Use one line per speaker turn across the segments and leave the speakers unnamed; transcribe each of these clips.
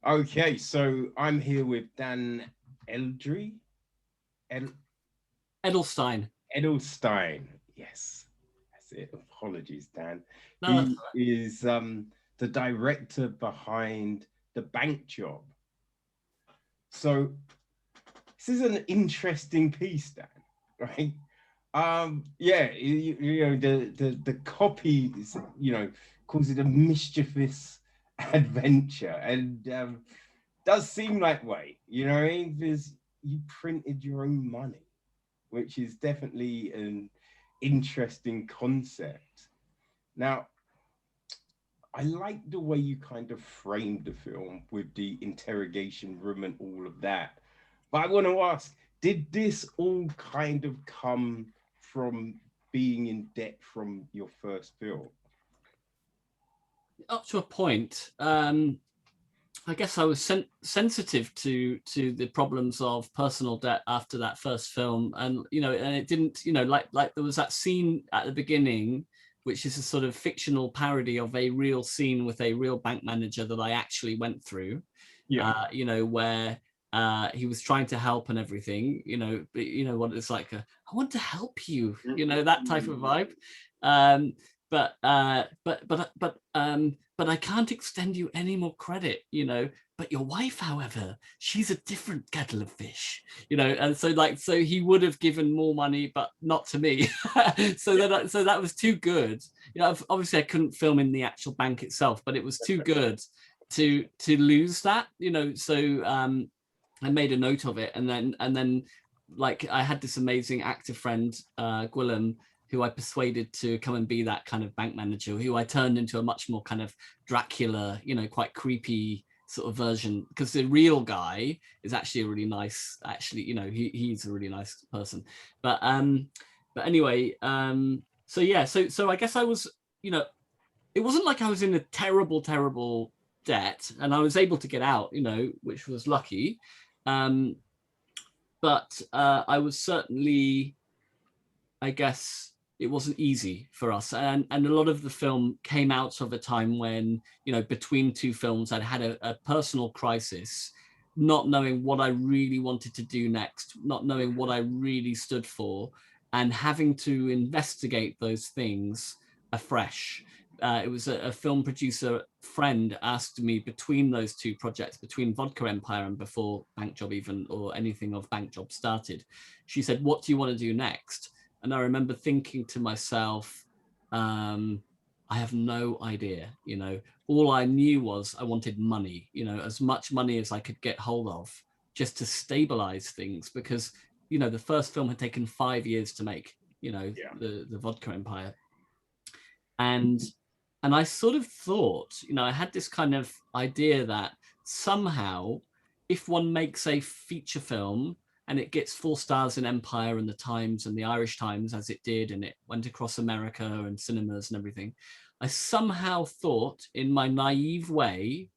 Okay, so I'm here with Dan Eldry, Ed,
Edelstyn.
Edelstein. Yes, that's it. Apologies, Dan.
No, that's
He is the director behind The Bank Job. So this is an interesting piece, Dan, right? Yeah, the copy is, calls it a mischievous adventure, and does seem like way, because you printed your own money, which is definitely an interesting concept. Now, I like the way you kind of framed the film with the interrogation room and all of that. But I want to ask, did this all kind of come from being in debt from your first film?
up to a point. I guess I was sensitive to the problems of personal debt after that first film, and and it didn't, like there was that scene at the beginning, which is a sort of fictional parody of a real scene with a real bank manager that I actually went through.
Yeah.
Where he was trying to help and everything, but what it's like, I want to help you, that type of vibe. Um, but but I can't extend you any more credit, but your wife, however, she's a different kettle of fish, and so he would have given more money, but not to me. So that was too good. Obviously I couldn't film in the actual bank itself, but it was too good to lose that, so I made a note of it, and then like I had this amazing actor friend, Gwilym, who I persuaded to come and be that kind of bank manager, who I turned into a much more kind of Dracula, quite creepy sort of version, because the real guy is actually a really nice, actually, he's a really nice person. But anyway, so yeah, so I guess I was, it wasn't like I was in a terrible debt, and I was able to get out, which was lucky. Um, but I was certainly, I guess, it wasn't easy for us, and a lot of the film came out of a time when, between two films, I'd had a personal crisis, not knowing what I really wanted to do next, not knowing what I really stood for, and having to investigate those things afresh. It was a film producer friend asked me, between those two projects, between Vodka Empire and before Bank Job even, or anything of Bank Job started, she said, what do you want to do next? And I remember thinking to myself, I have no idea. All I knew was I wanted money, as much money as I could get hold of, just to stabilize things, because, the first film had taken 5 years to make,
Yeah.
the Vodka Empire. And I sort of thought, I had this kind of idea that somehow, if one makes a feature film and it gets 4 stars in Empire and the Times and the Irish Times, as it did, and it went across America and cinemas and everything, I somehow thought, in my naive way,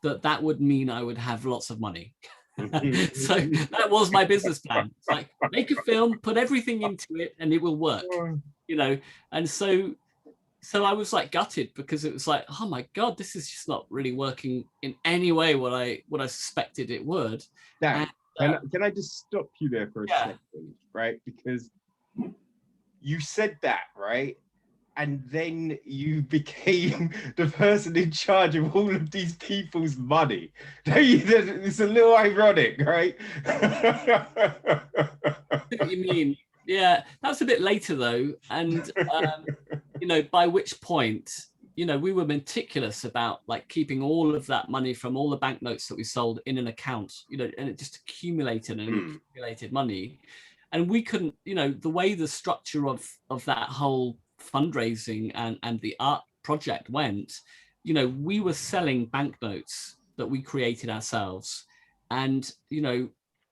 that that would mean I would have lots of money. So that was my business plan. It's like, make a film, put everything into it, and it will work, and so I was like gutted, because it was like, oh my god, this is just not really working in any way what I suspected it would. And
Dan, can I just stop you there for a
yeah,
second, right? Because you said that, right? And then you became the person in charge of all of these people's money. It's a little ironic, right?
what you mean. Yeah, that's a bit later though, and by which point, we were meticulous about like keeping all of that money from all the banknotes that we sold in an account, and it just accumulated and accumulated money. And we couldn't, the way the structure of that whole fundraising and the art project went, we were selling banknotes that we created ourselves, and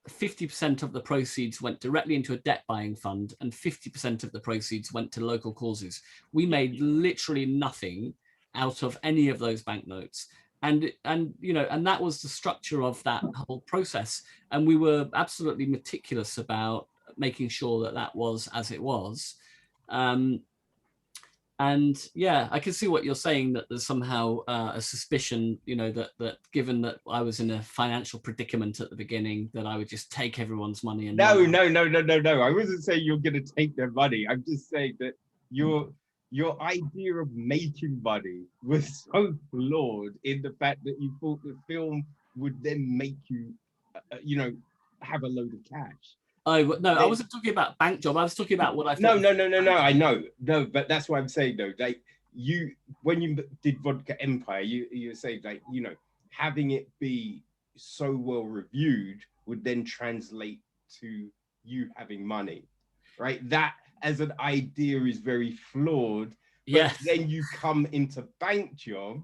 50% of the proceeds went directly into a debt buying fund, and 50% of the proceeds went to local causes. We made literally nothing out of any of those banknotes. And that was the structure of that whole process. And we were absolutely meticulous about making sure that that was as it was. Um, And yeah, I can see what you're saying, that there's somehow a suspicion, you know, that given that I was in a financial predicament at the beginning, that I would just take everyone's money and
No,
run out.
no, no, no, no, no. I wasn't saying you're going to take their money. I'm just saying that your idea of making money was so flawed in the fact that you thought the film would then make you, you know, have a load of cash.
Oh no, I
Then
wasn't talking about bank job. I was talking about what I thought
no,
was
no, no, no, no.
bank
I
job.
know, no, but that's what I'm saying though. Like you, when you did Vodka Empire, you say like having it be so well reviewed would then translate to you having money, right? That as an idea is very flawed. But
Yes.
then you come into bank job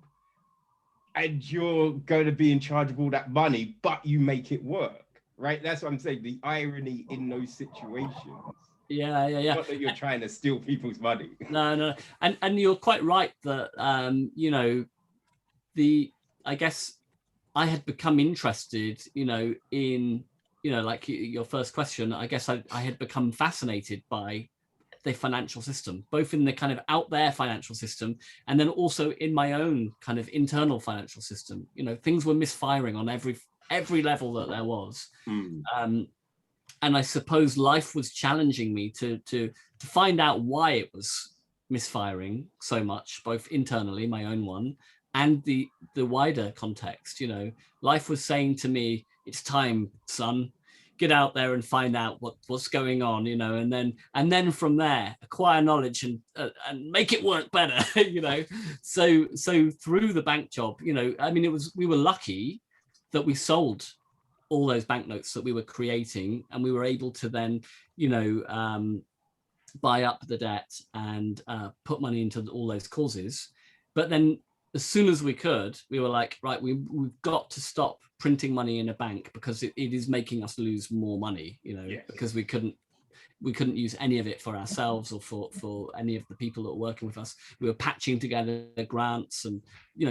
and you're going to be in charge of all that money, but you make it work, right? That's what I'm saying. The irony in those situations.
Yeah.
Not that you're trying to steal people's money.
No, and you're quite right that I guess I had become interested, in like your first question. I guess I had become fascinated by the financial system, both in the kind of out there financial system and then also in my own kind of internal financial system. Things were misfiring on every level that there was. And I suppose life was challenging me to find out why it was misfiring so much, both internally, my own one, and the wider context. Life was saying to me, "It's time, son. Get out there and find out what's going on." And then from there, acquire knowledge and make it work better. So through the bank job, I mean, we were lucky that we sold all those banknotes that we were creating, and we were able to then buy up the debt and put money into all those causes. But then as soon as we could, we were like, right, we've got to stop printing money in a bank because it is making us lose more money,
Yes.
because we couldn't use any of it for ourselves or for any of the people that were working with us. We were patching together grants and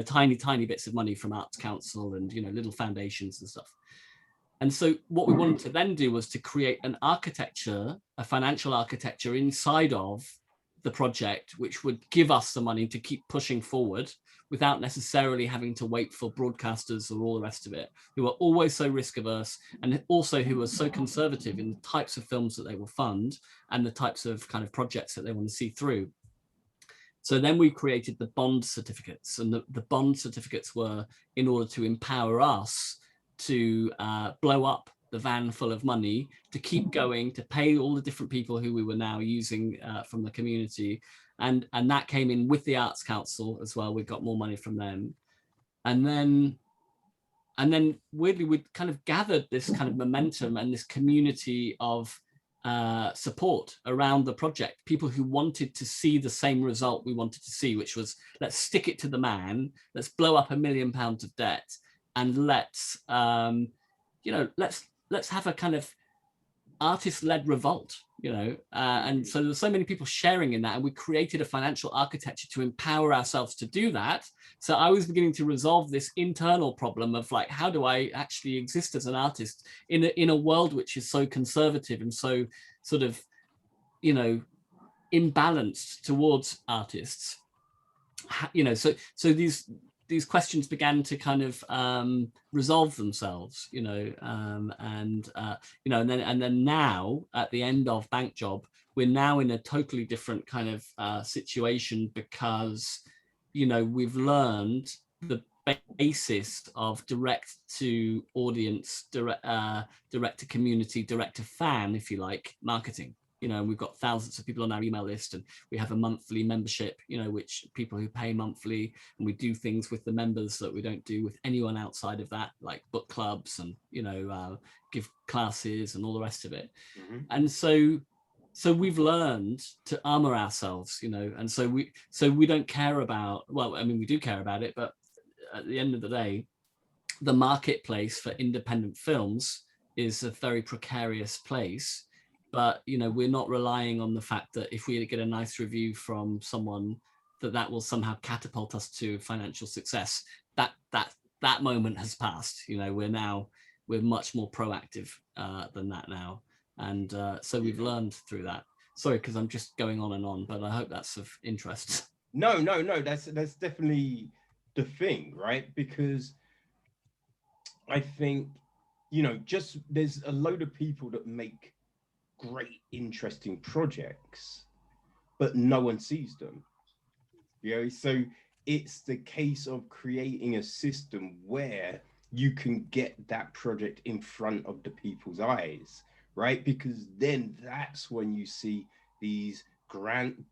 tiny bits of money from Arts Council and little foundations and stuff. And so what we wanted to then do was to create an architecture, a financial architecture inside of the project, which would give us the money to keep pushing forward without necessarily having to wait for broadcasters or all the rest of it, who are always so risk averse and also who are so conservative in the types of films that they will fund and the types of kind of projects that they want to see through. So then we created the bond certificates, and the bond certificates were in order to empower us to blow up the van full of money, to keep going, to pay all the different people who we were now using from the community. And that came in with the Arts Council as well. We got more money from them. And then weirdly, we kind of gathered this kind of momentum and this community of support around the project, people who wanted to see the same result we wanted to see, which was, let's stick it to the man, let's blow up £1 million of debt, and let's have a kind of artist-led revolt, and so there's so many people sharing in that, and we created a financial architecture to empower ourselves to do that. So I was beginning to resolve this internal problem of like, how do I actually exist as an artist in a world which is so conservative and so sort of imbalanced towards artists. So these questions began to kind of resolve themselves, and then now at the end of Bank Job, we're now in a totally different kind of situation, because we've learned the basis of direct to audience, direct to community, direct to fan, if you like, marketing. We've got thousands of people on our email list, and we have a monthly membership, which people who pay monthly, and we do things with the members that we don't do with anyone outside of that, like book clubs and, give classes and all the rest of it. Mm-hmm. And so we've learned to armor ourselves, and so we don't care about, well, I mean, we do care about it, but at the end of the day, the marketplace for independent films is a very precarious place. But we're not relying on the fact that if we get a nice review from someone, that will somehow catapult us to financial success. That moment has passed. We're much more proactive than that now, and so we've learned through that. Sorry, because I'm just going on and on, but I hope that's of interest.
No. That's definitely the thing, right? Because I think, just there's a load of people that make great, interesting projects, but no one sees them. So it's the case of creating a system where you can get that project in front of the people's eyes, right? Because then that's when you see these ground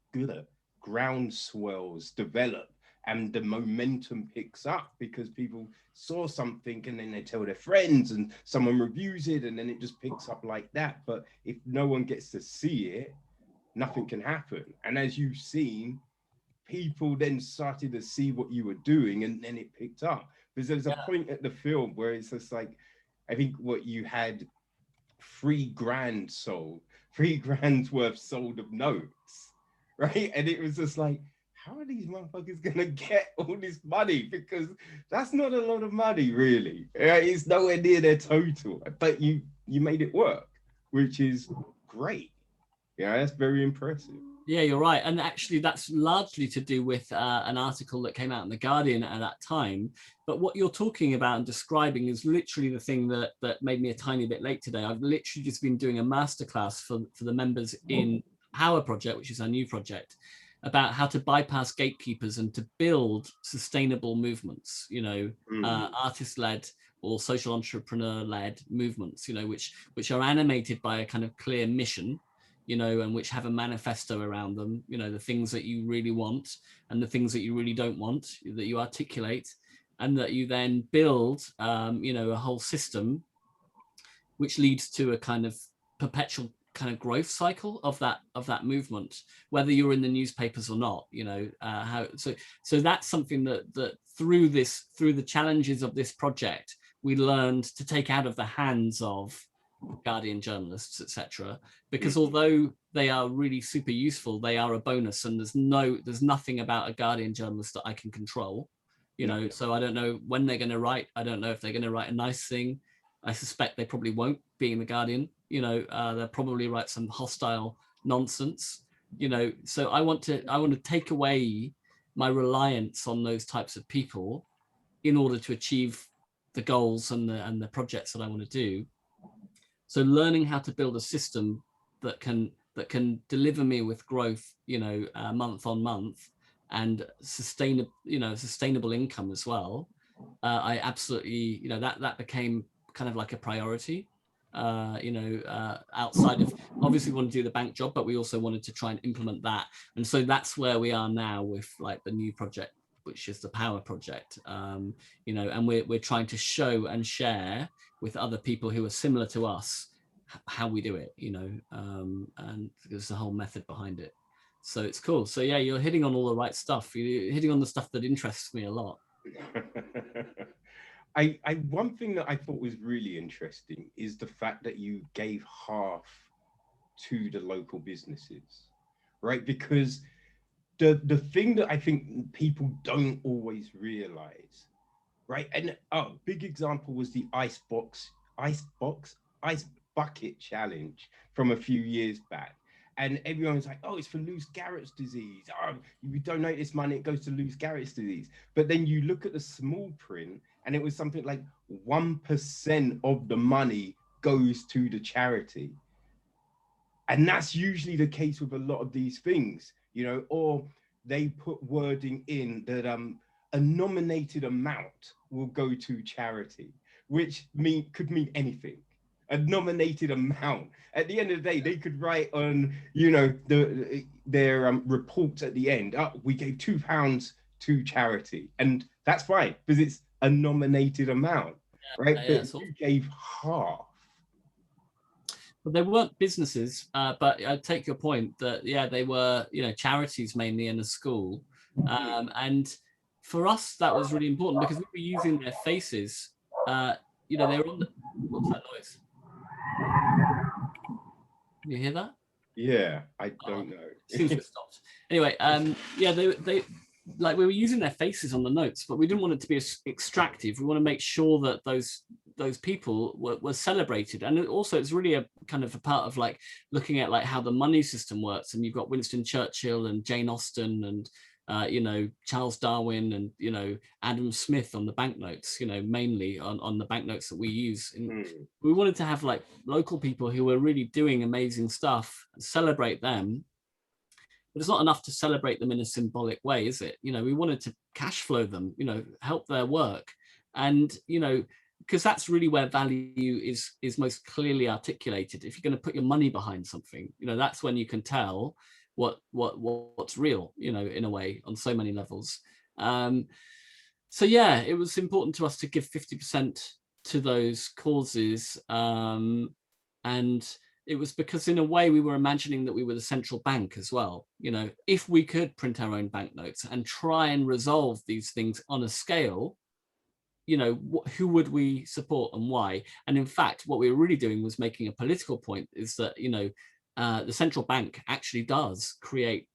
swells develop, and the momentum picks up because people saw something and then they tell their friends and someone reviews it, and then it just picks up like that. But if no one gets to see it, nothing can happen. And as you've seen, people then started to see what you were doing, and then it picked up. Because there's a
Yeah.
point at the film where it's just like, I think what you had 3 grand sold, 3 grand's worth sold of notes, right? And it was just like, how are these motherfuckers gonna get all this money? Because that's not a lot of money, really. It's nowhere near their total, but you made it work, which is great. Yeah, that's very impressive.
Yeah, you're right. And actually, that's largely to do with an article that came out in The Guardian at that time. But what you're talking about and describing is literally the thing that made me a tiny bit late today. I've literally just been doing a masterclass for the members in Power Project, which is our new project, about how to bypass gatekeepers and to build sustainable movements, artist-led or social entrepreneur-led movements, which are animated by a kind of clear mission, and which have a manifesto around them, the things that you really want and the things that you really don't want, that you articulate, and that you then build, a whole system which leads to a kind of perpetual kind of growth cycle of that movement, whether you're in the newspapers or not. So that's something that through the challenges of this project, we learned to take out of the hands of Guardian journalists, etc. Because although they are really super useful, they are a bonus, and there's nothing about a Guardian journalist that I can control. So I don't know when they're going to write. I don't know if they're going to write a nice thing. I suspect they probably won't, being the Guardian. They'll probably write some hostile nonsense. So I want to take away my reliance on those types of people in order to achieve the goals and the projects that I want to do. So learning how to build a system that can deliver me with growth, month on month, and sustainable income as well. I absolutely, that became kind of like a priority. Outside of, obviously we want to do the bank job, but we also wanted to try and implement that. And so that's where we are now with like the new project, which is the Power Project. And we're trying to show and share with other people who are similar to us how we do it, and there's a whole method behind it. So it's cool. So yeah, you're hitting on all the right stuff. You're hitting on the stuff that interests me a lot.
One thing that I thought was really interesting is the fact that you gave half to the local businesses, right? Because the thing that I think people don't always realize, right? And big example was the ice bucket challenge from a few years back. And everyone was like, oh, it's for Lewis Garrett's disease. Oh, if you donate this money, it goes to Lewis Garrett's disease. But then you look at the small print, and it was something like 1% of the money goes to the charity. And that's usually the case with a lot of these things, or they put wording in that a nominated amount will go to charity, which could mean anything. A nominated amount. At the end of the day, they could write on, their reports at the end, we gave £2 to charity, and that's fine because it's a nominated amount, right? But you gave half.
But they weren't businesses, but I take your point that, yeah, they were, charities mainly in a school. And for us, that was really important because we were using their faces. They were on the, what's that noise? You hear that?
Yeah, I don't know.
Seems to have stopped. Anyway, they like, we were using their faces on the notes, but we didn't want it to be extractive. We want to make sure that those people were celebrated. And also it's really a kind of a part of like looking at like how the money system works. And you've got Winston Churchill and Jane Austen and Charles Darwin and Adam Smith on the banknotes, mainly on the banknotes that we use. And we wanted to have like local people who were really doing amazing stuff, celebrate them. But it's not enough to celebrate them in a symbolic way, is it? We wanted to cash flow them, help their work. And, because that's really where value is most clearly articulated. If you're going to put your money behind something, that's when you can tell what's real, in a way, on so many levels. So yeah, it was important to us to give 50% to those causes. And it was because in a way we were imagining that we were the central bank as well. If we could print our own banknotes and try and resolve these things on a scale, who would we support and why? And in fact, what we were really doing was making a political point, is that, the central bank actually does create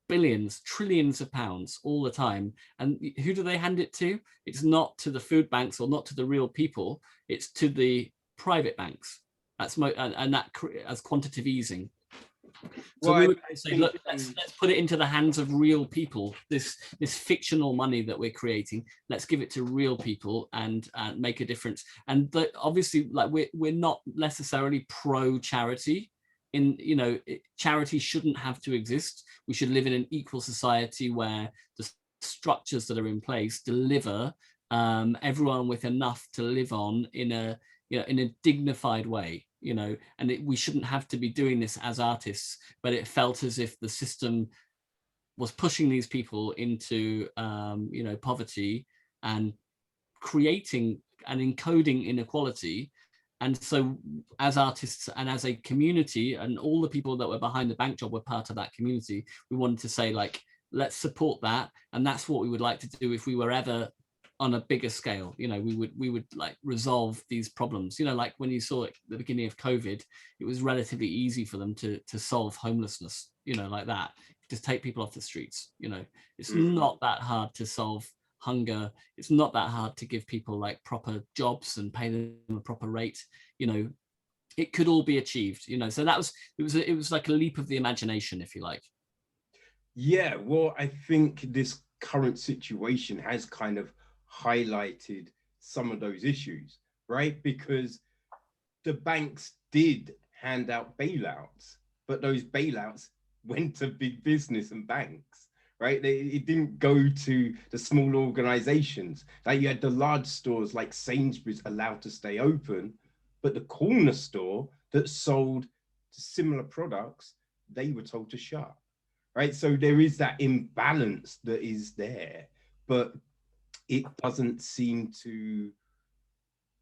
billions, trillions of pounds all the time. And who do they hand it to? It's not to the food banks or not to the real people. It's to the private banks. That's and that as quantitative easing. So we would say, look, let's put it into the hands of real people. This fictional money that we're creating, let's give it to real people and make a difference. And obviously, like we're not necessarily pro charity. Charity shouldn't have to exist. We should live in an equal society where the structures that are in place deliver everyone with enough to live on in a dignified way. We shouldn't have to be doing this as artists, but it felt as if the system was pushing these people into poverty and creating and encoding inequality. And so as artists and as a community, and all the people that were behind the bank job were part of that community, we wanted to say, like, let's support that. And that's what we would like to do if we were ever on a bigger scale. We would like resolve these problems. Like when you saw at the beginning of COVID, it was relatively easy for them to solve homelessness, like that. Just take people off the streets. It's not that hard to solve hunger. It's not that hard to give people like proper jobs and pay them a proper rate. It could all be achieved. So it was like a leap of the imagination, if you like.
Yeah, well, I think this current situation has kind of highlighted some of those issues, right? Because the banks did hand out bailouts, but those bailouts went to big business and banks, right? It didn't go to the small organizations. Like you had the large stores like Sainsbury's allowed to stay open, but the corner store that sold similar products, they were told to shut, right? So there is that imbalance that is there, but it doesn't seem to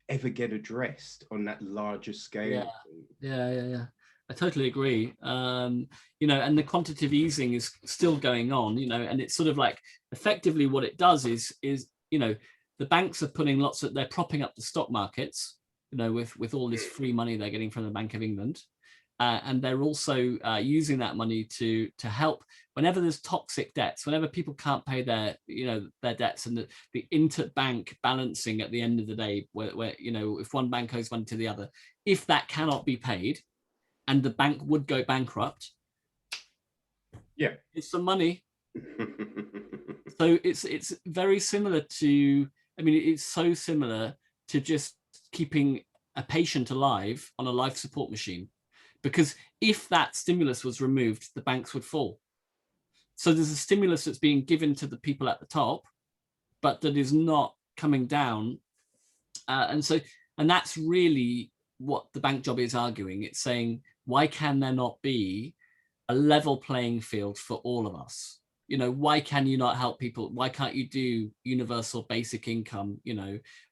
ever get addressed on that larger scale.
Yeah. I totally agree. And the quantitative easing is still going on, and it's sort of like effectively what it does is the banks are putting they're propping up the stock markets, with all this free money they're getting from the Bank of England. And they're also using that money to help whenever there's toxic debts, whenever people can't pay their debts, and the interbank balancing at the end of the day, where if one bank owes money to the other, if that cannot be paid, and the bank would go bankrupt, it's some money. So it's very similar to, it's so similar to just keeping a patient alive on a life support machine. Because if that stimulus was removed, the banks would fall. So there's a stimulus that's being given to the people at the top, but that is not coming down. And that's really what the bank job is arguing. It's saying, why can there not be a level playing field for all of us? Why can you not help people? Why can't you do universal basic income,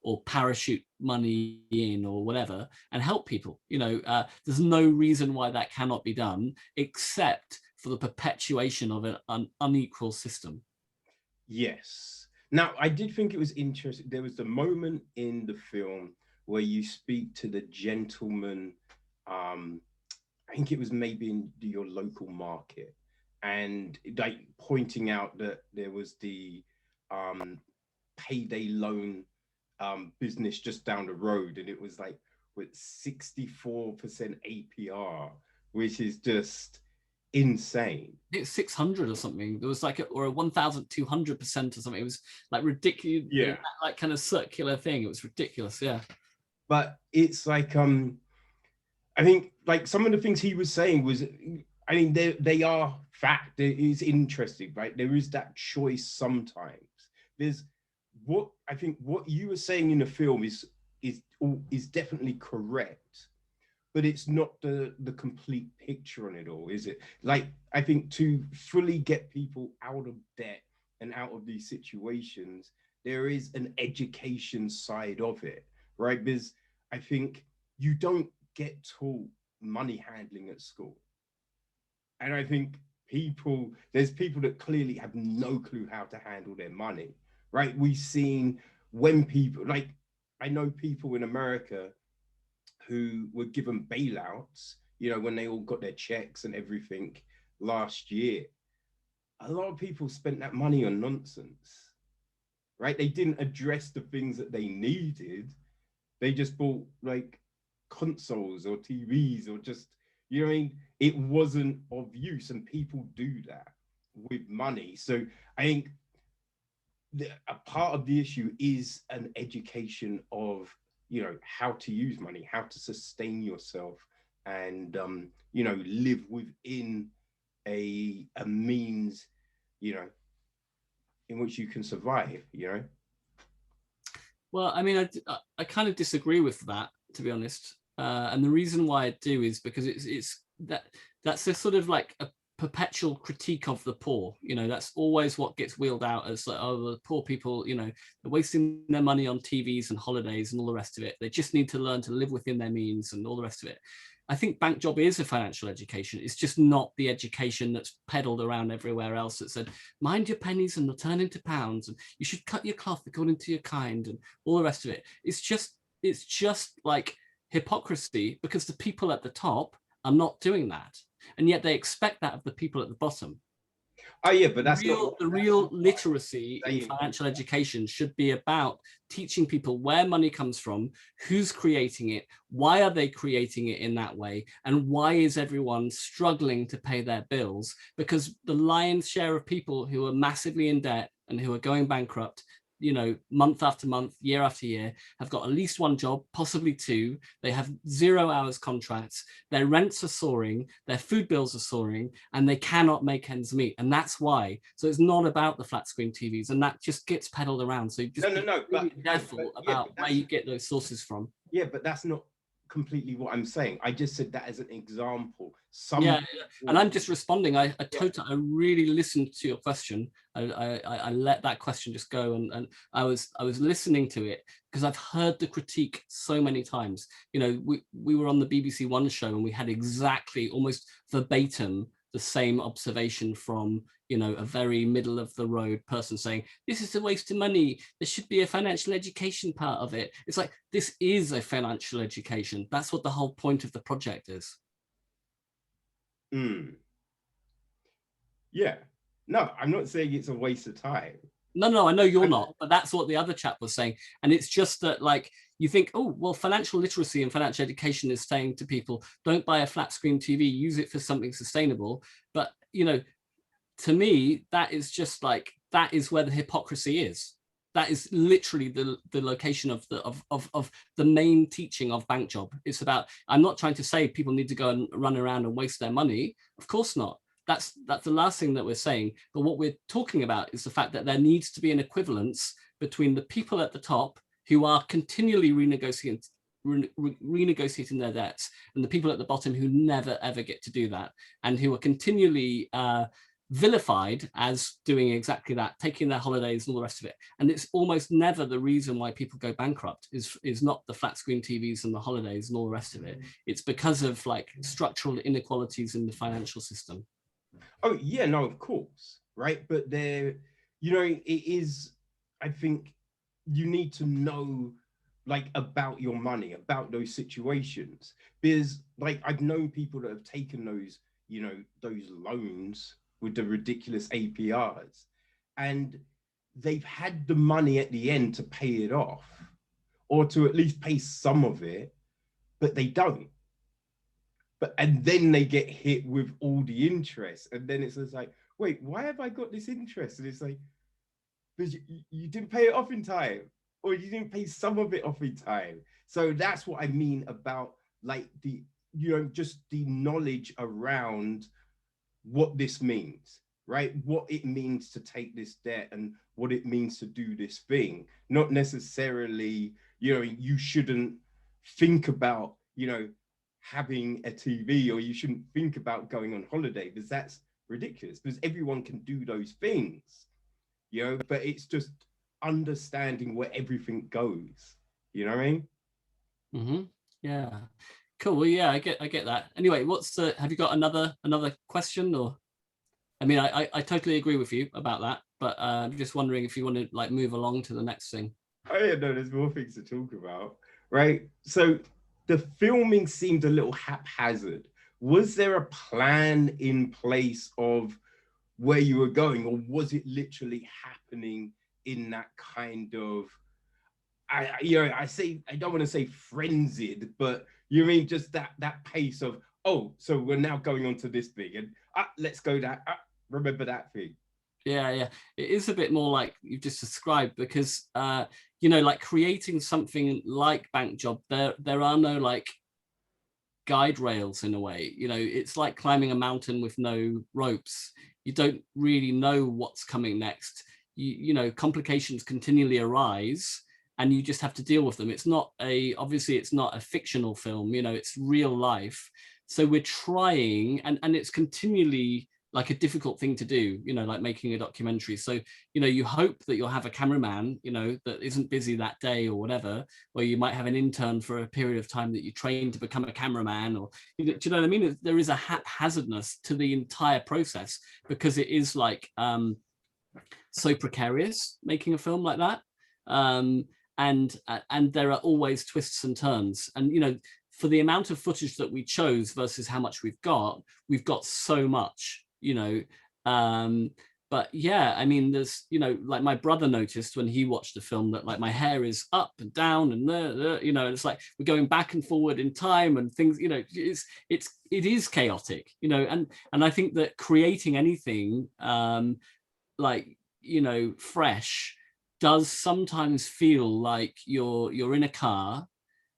or parachute money in or whatever and help people? There's no reason why that cannot be done, except for the perpetuation of an unequal system.
Yes. Now, I did think it was interesting. There was the moment in the film where you speak to the gentleman, I think it was maybe in your local market, and like pointing out that there was the payday loan business just down the road, and it was like with 64% APR, which is just insane.
It's 600 or something. There was like or a 1,200% or something. It was like ridiculous,
Yeah.
like kind of circular thing. It was ridiculous. Yeah.
But it's like I think like some of the things he was saying was, I mean, they are fact. It is interesting, right? There is that choice sometimes. There's what I think what you were saying in the film is definitely correct, but it's not the complete picture on it all, is it? Like I think to fully get people out of debt and out of these situations, there is an education side of it, right? Because I think you don't get taught money handling at school. And I think there's people that clearly have no clue how to handle their money, right? We've seen when people, like, I know people in America who were given bailouts, when they all got their checks and everything last year. A lot of people spent that money on nonsense, right? They didn't address the things that they needed. They just bought like consoles or TVs or just, you know what I mean? It wasn't of use, and people do that with money. So I think a part of the issue is an education of, how to use money, how to sustain yourself, and live within a means, in which you can survive.
Well, I mean, I kind of disagree with that, to be honest. And the reason why I do is because it's that's a sort of like a perpetual critique of the poor. That's always what gets wheeled out as like, oh, the poor people, they're wasting their money on TVs and holidays and all the rest of it. They just need to learn to live within their means and all the rest of it. I think bank job is a financial education. It's just not the education that's peddled around everywhere else that said, mind your pennies and they'll turn into pounds, and you should cut your cloth according to your kind, and all the rest of it. It's just like hypocrisy, because the people at the top are not doing that. And yet they expect that of the people at the bottom.
Oh yeah, but that's
the real literacy in financial education should be about teaching people where money comes from, who's creating it, why are they creating it in that way, and why is everyone struggling to pay their bills? Because the lion's share of people who are massively in debt and who are going bankrupt, month after month, year after year, have got at least one job, possibly two. They have 0 hours contracts. Their rents are soaring. Their food bills are soaring, and they cannot make ends meet. And that's why. So it's not about the flat screen TVs, and that just gets peddled around. So just be really careful about where you get those sources from.
Yeah, but that's not completely what I'm saying. I just said that as an example.
And I'm just responding. I really listened to your question. I let that question just go, and I was listening to it because I've heard the critique so many times. We were on the BBC One show and we had exactly almost verbatim the same observation from a very middle of the road person saying, this is a waste of money, there should be a financial education part of it. It's like, this is a financial education. That's what the whole point of the project is.
Yeah, no, I'm not saying it's a waste of time.
No, I know you're not, but that's what the other chap was saying. And it's just that, like, you think, oh, well, financial literacy and financial education is saying to people, don't buy a flat screen TV, use it for something sustainable. But, to me, that is just like, that is where the hypocrisy is. That is literally the location of the main teaching of bank job. It's about, I'm not trying to say people need to go and run around and waste their money. Of course not. That's the last thing that we're saying. But what we're talking about is the fact that there needs to be an equivalence between the people at the top who are continually renegotiating their debts, and the people at the bottom who never ever get to do that, and who are continually vilified as doing exactly that, taking their holidays and all the rest of it. And it's almost never the reason why people go bankrupt is not the flat screen TVs and the holidays and all the rest of it. It's because of like structural inequalities in the financial system.
Oh yeah, no, of course, right? But it is, I think you need to know like about your money, about those situations, because like I've known people that have taken those loans with the ridiculous APRs, and they've had the money at the end to pay it off, or to at least pay some of it, but they don't. and then they get hit with all the interest, and then it's just like, wait, why have I got this interest? And it's like, because you didn't pay it off in time, or you didn't pay some of it off in time. So that's what I mean about like the, just the knowledge around what this means, right? What it means to take this debt and what it means to do this thing. Not necessarily, you shouldn't think about, having a TV, or you shouldn't think about going on holiday, because that's ridiculous, because everyone can do those things, but it's just understanding where everything goes. You know what I mean?
Mm-hmm. Yeah. Cool. Well, yeah, I get that. Anyway, have you got another question? Or, I mean, I totally agree with you about that, but I'm just wondering if you want to like move along to the next thing.
Oh yeah, no, there's more things to talk about, right? So the filming seemed a little haphazard. Was there a plan in place of where you were going, or was it literally happening in that kind of, I don't want to say frenzied, but you mean just that pace of, oh, so we're now going on to this thing, and let's go that, remember that thing.
Yeah, it is a bit more like you've just described, because like creating something like Bank Job, there are no like guide rails in a way. It's like climbing a mountain with no ropes. You don't really know what's coming next. Complications continually arise, and you just have to deal with them. Obviously it's not a fictional film, it's real life. So we're trying, and it's continually like a difficult thing to do, like making a documentary. So, you hope that you'll have a cameraman, that isn't busy that day or whatever, or you might have an intern for a period of time that you train to become a cameraman, or, do you know what I mean? There is a haphazardness to the entire process, because it is like so precarious making a film like that. And there are always twists and turns. And, for the amount of footage that we chose versus how much we've got so much, but yeah, I mean, there's, like my brother noticed when he watched the film that like my hair is up and down and it's like we're going back and forward in time and things, it is chaotic, and I think that creating anything like, fresh does sometimes feel like you're in a car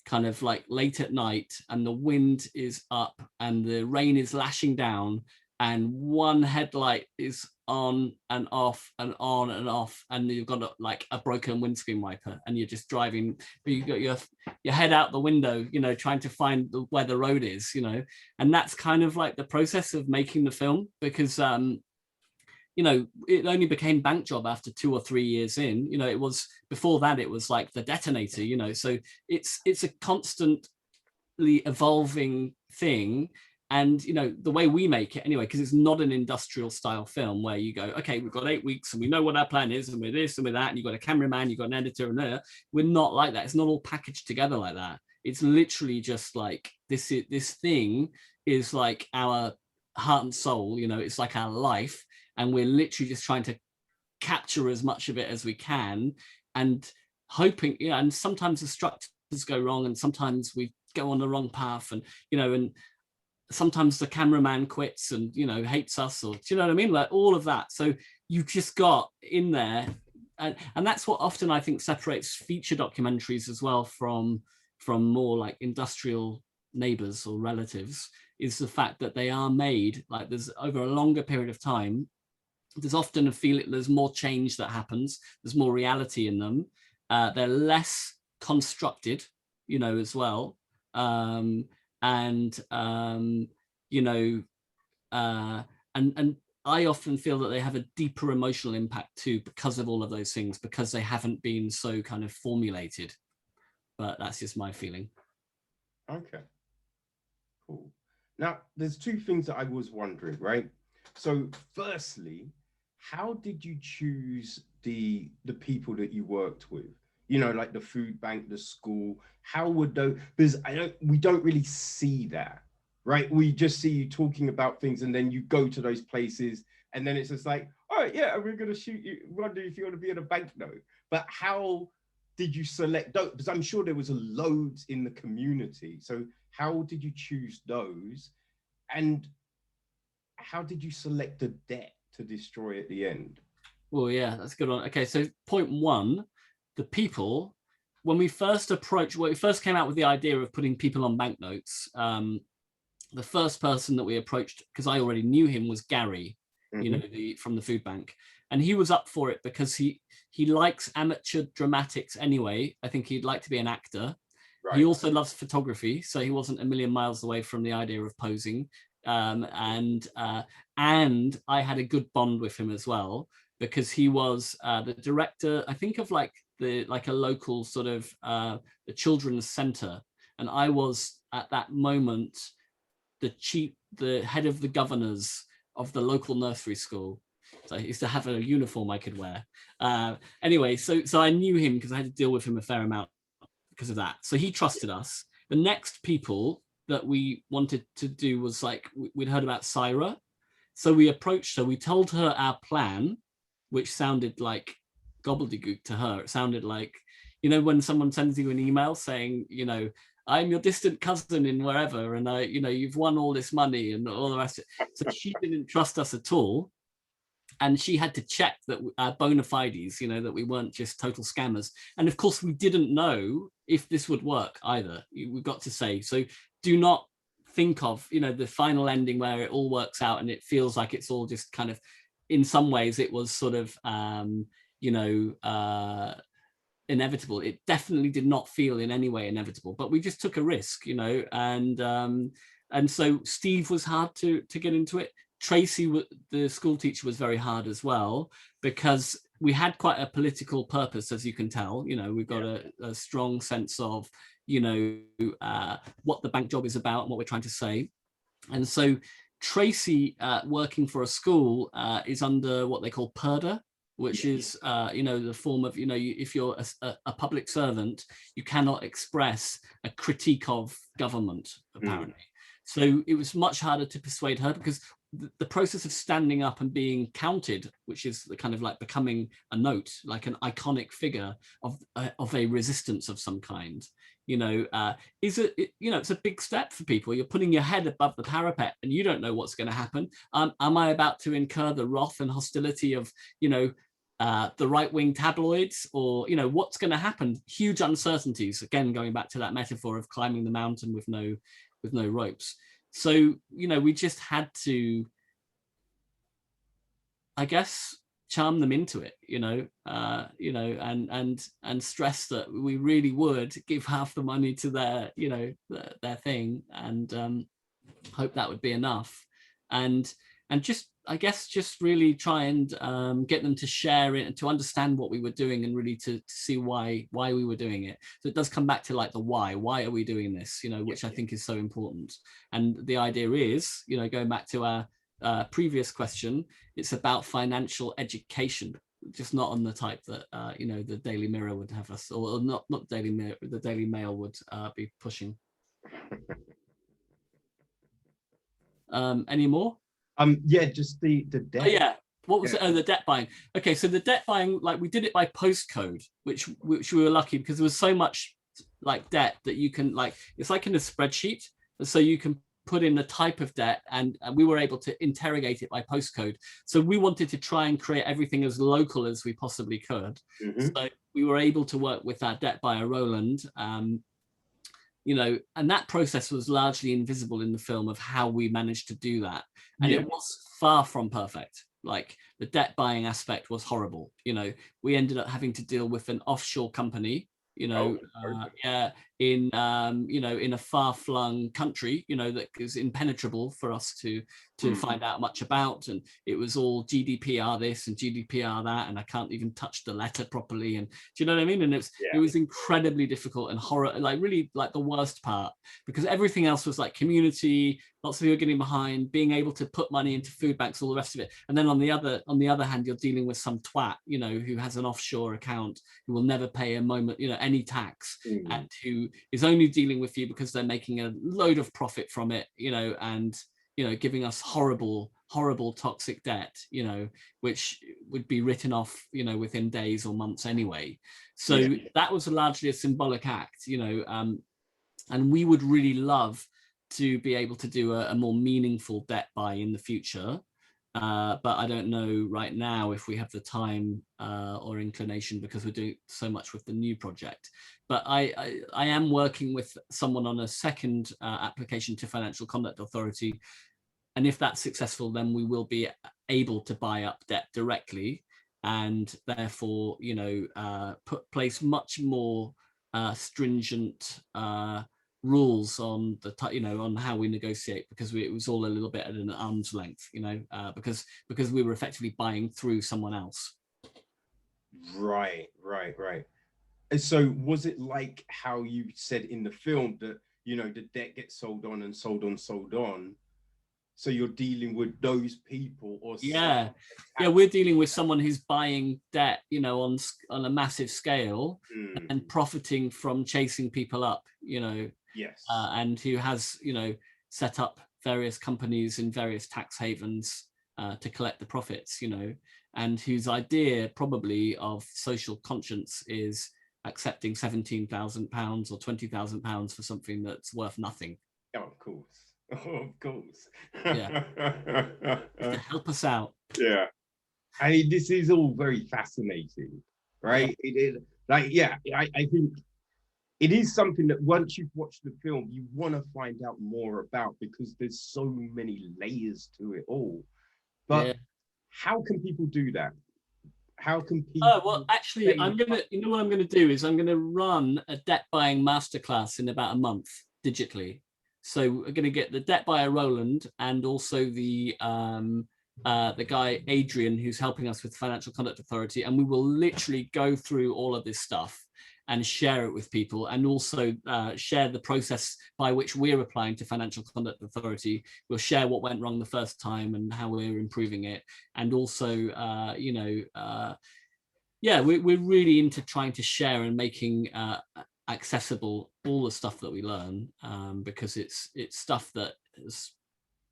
kind of like late at night, and the wind is up and the rain is lashing down, and one headlight is on and off and on and off, and you've got like a broken windscreen wiper, and you're just driving, but you got your head out the window, trying to find where the road is, and that's kind of like the process of making the film, because it only became Bank Job after 2 or 3 years in. It was, before that it was like The Detonator, so it's a constantly evolving thing. And the way we make it anyway, because it's not an industrial style film where you go, okay, we've got 8 weeks and we know what our plan is, and we're this and we're that, and you've got a cameraman, you've got an editor, and there. We're not like that. It's not all packaged together like that. It's literally just like this thing is like our heart and soul, it's like our life, and we're literally just trying to capture as much of it as we can, and hoping, and sometimes the structures go wrong, and sometimes we go on the wrong path, and and sometimes the cameraman quits and hates us, or do you know what I mean, like all of that. So you've just got in there, and that's what often I think separates feature documentaries as well from more like industrial neighbors or relatives, is the fact that they are made like there's over a longer period of time. There's often a feeling there's more change that happens. There's more reality in them. They're less constructed, as well. And I often feel that they have a deeper emotional impact too, because of all of those things, because they haven't been so kind of formulated. But that's just my feeling.
Okay, cool. Now, there's 2 things that I was wondering, right? So, firstly, how did you choose the people that you worked with? Like the food bank, the school. How would those? Because we don't really see that, right? We just see you talking about things, and then you go to those places, and then it's just like, all right, yeah, we're gonna shoot you. Wonder if you want to be in a bank note. But how did you select those? Because I'm sure there was loads in the community. So how did you choose those? And how did you select the debt to destroy at the end?
Well, yeah, that's a good one. Okay, so point one, the people, when we first came out with the idea of putting people on banknotes, the first person that we approached, because I already knew him, was Gary, from the food bank. And he was up for it because he likes amateur dramatics anyway. I think he'd like to be an actor. Right. He also loves photography, so he wasn't a million miles away from the idea of posing. And I had a good bond with him as well, because he was the director, I think, of like a local sort of the children's center, and I was at that moment the head of the governors of the local nursery school. So I used to have a uniform I could wear. Anyway, so I knew him because I had to deal with him a fair amount because of that. So he trusted us. The next people that we wanted to do was like, we'd heard about Syra. So we approached her, we told her our plan, which sounded like gobbledygook to her. It sounded like, when someone sends you an email saying, I'm your distant cousin in wherever, and you've won all this money and all the rest of it. So she didn't trust us at all. And she had to check that our bona fides, that we weren't just total scammers. And of course, we didn't know if this would work either, we've got to say. So do not think of, the final ending where it all works out and it feels like it's all just kind of, in some ways, it was sort of, inevitable. It definitely did not feel in any way inevitable, but we just took a risk, and so Steve was hard to get into it. Tracy, the school teacher, was very hard as well, because we had quite a political purpose, as you can tell. We've got a strong sense of, what the bank job is about and what we're trying to say. And so Tracy, working for a school, is under what they call PERDA, which is, the form of, if you're a public servant, you cannot express a critique of government, apparently. So it was much harder to persuade her, because the process of standing up and being counted, which is the kind of like becoming a note, like an iconic figure of a resistance of some kind, it's a big step for people. You're putting your head above the parapet and you don't know what's going to happen. Am I about to incur the wrath and hostility of, the right-wing tabloids, or, what's going to happen? Huge uncertainties, again, going back to that metaphor of climbing the mountain with no ropes. So, we just had to, I guess, charm them into it, and stress that we really would give half the money to their, their thing, and hope that would be enough. And just, I guess, just really try and get them to share it and to understand what we were doing, and really to see why we were doing it. So it does come back to like the why are we doing this, which I think is so important. And the idea is, going back to our previous question, it's about financial education, just not on the type that the Daily Mirror would have us, or not Daily Mirror, the Daily Mail would be pushing. Any more?
Yeah, just the debt.
Oh, yeah. What was it? Oh, the debt buying. Okay, so the debt buying, like, we did it by postcode, which we were lucky, because there was so much like debt that you can, like, it's like in a spreadsheet, so you can put in the type of debt, and we were able to interrogate it by postcode. So we wanted to try and create everything as local as we possibly could. So we were able to work with that debt buyer, Roland, and that process was largely invisible in the film, of how we managed to do that. And it was far from perfect. Like, the debt buying aspect was horrible. We ended up having to deal with an offshore company, in a far-flung country, that is impenetrable for us to find out much about. And it was all GDPR this and GDPR that, and I can't even touch the letter properly. And do you know what I mean? And it was incredibly difficult and really like the worst part, because everything else was like community, lots of people getting behind, being able to put money into food banks, all the rest of it. And then on the other hand, you're dealing with some twat, who has an offshore account, who will never pay a moment, any tax, and who is only dealing with you because they're making a load of profit from it, and giving us horrible toxic debt, which would be written off, within days or months anyway. So
Yeah.
that was largely a symbolic act, and we would really love to be able to do a more meaningful debt buy in the future. But I don't know right now if we have the time or inclination, because we're doing so much with the new project. But I am working with someone on a second application to Financial Conduct Authority. And if that's successful, then we will be able to buy up debt directly, and therefore, place much more stringent rules on on how we negotiate, because it was all a little bit at an arm's length, because we were effectively buying through someone else.
Right. And so was it like how you said in the film that, the debt gets sold on and sold on, sold on? So you're dealing with those people, or
Yeah, we're dealing with someone who's buying debt, on a massive scale, and profiting from chasing people up,
Yes.
And who has, set up various companies in various tax havens to collect the profits, and whose idea probably of social conscience is accepting £17,000 or £20,000 for something that's worth nothing.
Oh, of course. Oh, of course.
Yeah. To help us out.
Yeah. I mean, this is all very fascinating, right?
Yeah.
It is like, yeah, I think it is something that once you've watched the film, you want to find out more about, because there's so many layers to it all. But
Yeah.
how can people do that? How can
Oh,
people
well, actually, what I'm gonna do is I'm gonna run a debt buying masterclass in about a month digitally. So we're gonna get the debt buyer Roland, and also the guy Adrian, who's helping us with Financial Conduct Authority, and we will literally go through all of this stuff and share it with people, and also share the process by which we're applying to Financial Conduct Authority. We'll share what went wrong the first time and how we're improving it, and also we're really into trying to share and making accessible all the stuff that we learn, because it's stuff that is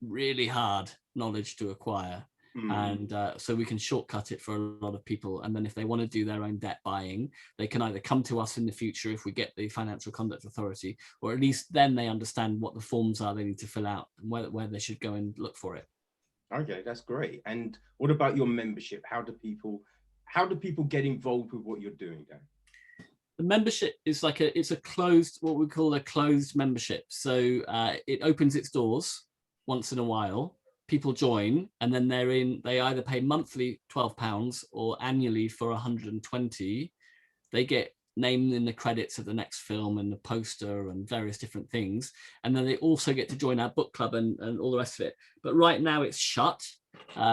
really hard knowledge to acquire. And so we can shortcut it for a lot of people, and then if they want to do their own debt buying, they can either come to us in the future if we get the Financial Conduct Authority, or at least then they understand what the forms are they need to fill out and where they should go and look for it.
Okay, that's great. And what about your membership? How do people get involved with what you're doing, Dan?
The membership is it's a closed, what we call a closed membership. So it opens its doors once in a while. People join, and then they either pay monthly £12 or annually for 120. They get named in the credits of the next film and the poster and various different things. And then they also get to join our book club and all the rest of it. But right now it's shut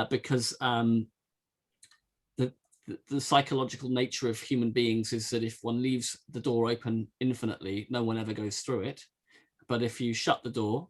because the psychological nature of human beings is that if one leaves the door open infinitely, no one ever goes through it. But if you shut the door,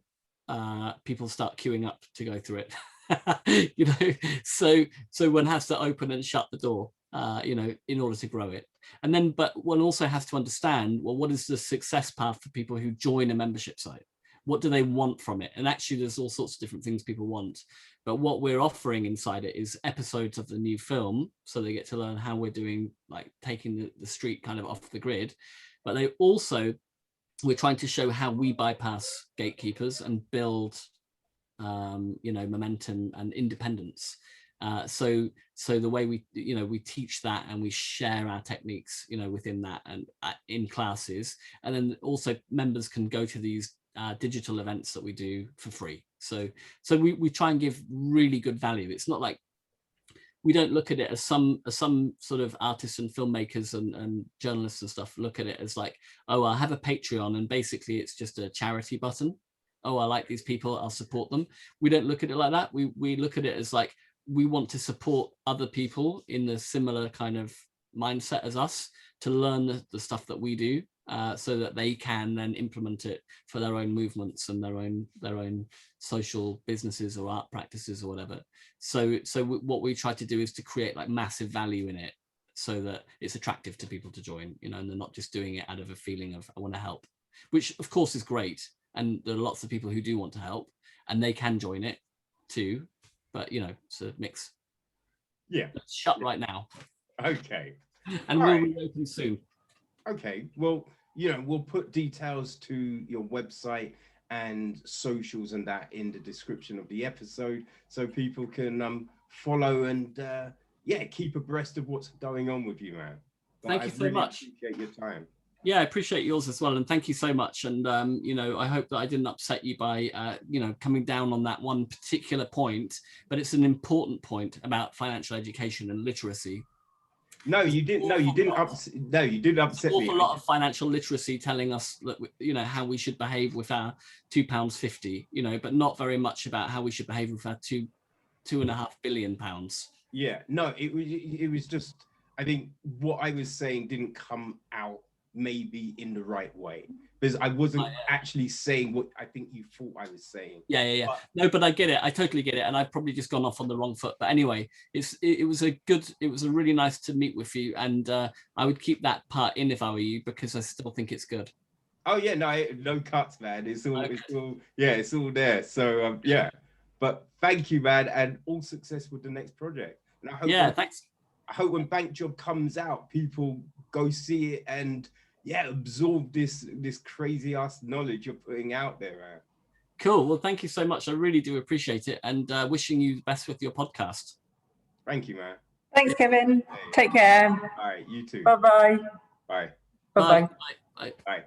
people start queuing up to go through it. So one has to open and shut the door, in order to grow it. And then, but one also has to understand, well, what is the success path for people who join a membership site? What do they want from it? And actually, there's all sorts of different things people want. But what we're offering inside it is episodes of the new film, so they get to learn how we're doing, like taking the street kind of off the grid. But we're trying to show how we bypass gatekeepers and build, momentum and independence. So the way we teach that, and we share our techniques, within that and in classes, and then also members can go to these digital events that we do for free. So we try and give really good value. It's not like, we don't look at it as some sort of artists and filmmakers and journalists and stuff look at it as like, oh, I'll have a Patreon and basically it's just a charity button. Oh, I like these people, I'll support them. We don't look at it like that. We look at it as like, we want to support other people in the similar kind of mindset as us, to learn the stuff that we do, so that they can then implement it for their own movements and their own social businesses or art practices or whatever. So what we try to do is to create like massive value in it, so that it's attractive to people to join, and they're not just doing it out of a feeling of, I want to help, which of course is great. And there are lots of people who do want to help. and they can join it too. But you know, it's a mix.
Yeah.
It's shut right now.
Okay.
And we'll reopen soon.
Okay. Well, you know, we'll put details to your website and socials and that in the description of the episode, so people can follow and keep abreast of what's going on with you, man. But
Thank you so much.
Appreciate your time.
Yeah, I appreciate yours as well, and thank you so much. And you know, I hope that I didn't upset you by you know, coming down on that one particular point, but it's an important point about financial education and literacy.
No, you didn't. No, you didn't. You didn't upset me.
An awful lot of financial literacy telling us that, you know, how we should behave with our £2.50, you know, but not very much about how we should behave with our £2.5 billion.
Yeah, no, it was just, I think what I was saying didn't come out maybe in the right way, because I wasn't actually saying what I think you thought I was saying.
Yeah. No, but I get it. I totally get it. And I've probably just gone off on the wrong foot. But anyway, it was a really nice to meet with you. And I would keep that part in if I were you, because I still think it's good.
Oh yeah, no cuts, man. It's all there. So yeah. But thank you, man, and all success with the next project. And I hope
thanks.
I hope when Bank Job comes out, people go see it and absorb this crazy ass knowledge you're putting out there, man.
Cool. Well, thank you so much. I really do appreciate it, and wishing you the best with your podcast.
Thank you, man.
Thanks, Kevin. Take care.
All right, you too.
Bye-bye.
Bye.
Bye-bye.
Bye.
Bye.